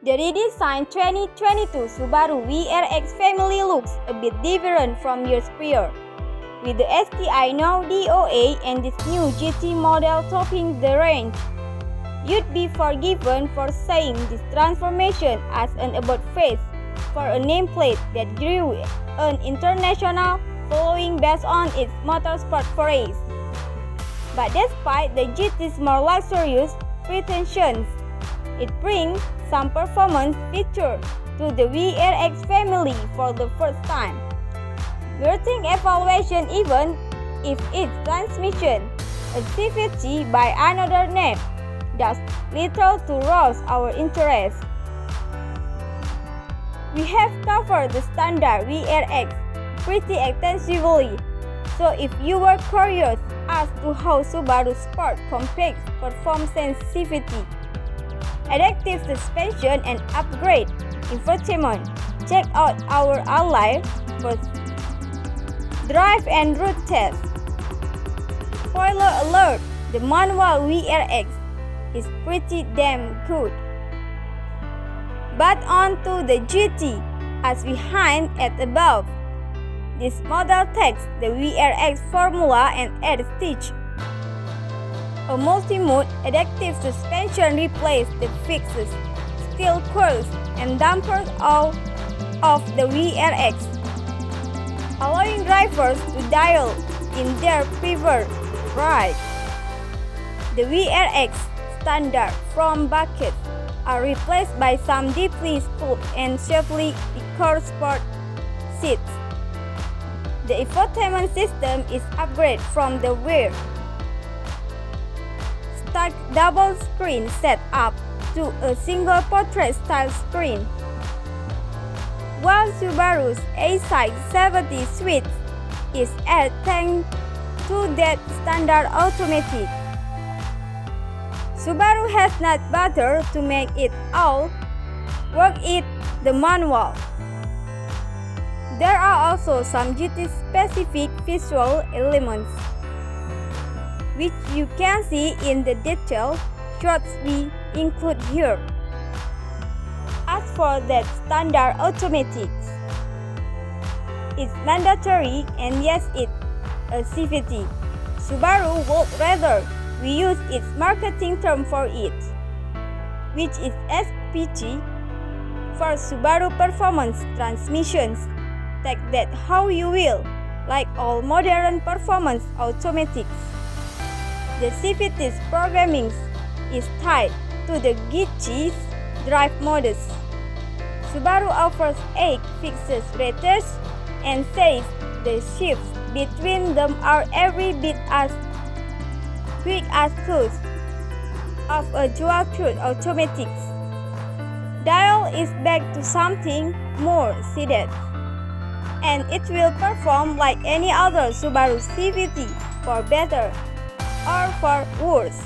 The redesigned 2022 Subaru WRX family looks a bit different from years prior, with the STI now DOA and this new GT model topping the range. You'd be forgiven for saying this transformation as an about-face for a nameplate that grew an international following based on its motorsport forays. But despite the GT's more luxurious pretensions, it brings some performance features to the WRX family for the first time. Worthy evaluation even if its transmission, a CVT by another name, does little to rouse our interest. We have covered the standard WRX pretty extensively, so if you were curious as to how Subaru Sport Complex performs sensitivity, adaptive suspension and upgrade infotainment, check out our online first drive and road test. Spoiler alert, the manual WRX is pretty damn good. But on to the GT, as we hint at above. This model takes the WRX formula and adds stitch. A multi-mode adaptive suspension replaces the fixed steel coils and dampers out of the WRX, allowing drivers to dial in their preferred ride. The WRX standard front buckets are replaced by some deeply sculpted and safely decorated sport seats. The infotainment system is upgraded from the rear stock double screen setup to a single portrait-style screen, while Subaru's Eyesight 70 suite is added thanks to that standard automatic. Subaru has not bothered to make it all work in the manual. There are also some GT-specific visual elements, which you can see in the detailed shots we include here. As for that standard automatics, it's mandatory and yes, it's a CVT. Subaru would rather we use its marketing term for it, which is SPT for Subaru Performance Transmissions. Take that how you will, like all modern performance automatics. The CVT's programming is tied to the GT's drive modes. Subaru offers 8 fixed raters and says the shifts between them are every bit as quick as those of a dual-fuel automatics. Dial is back to something more seated, and it will perform like any other Subaru CVT for better or for worse.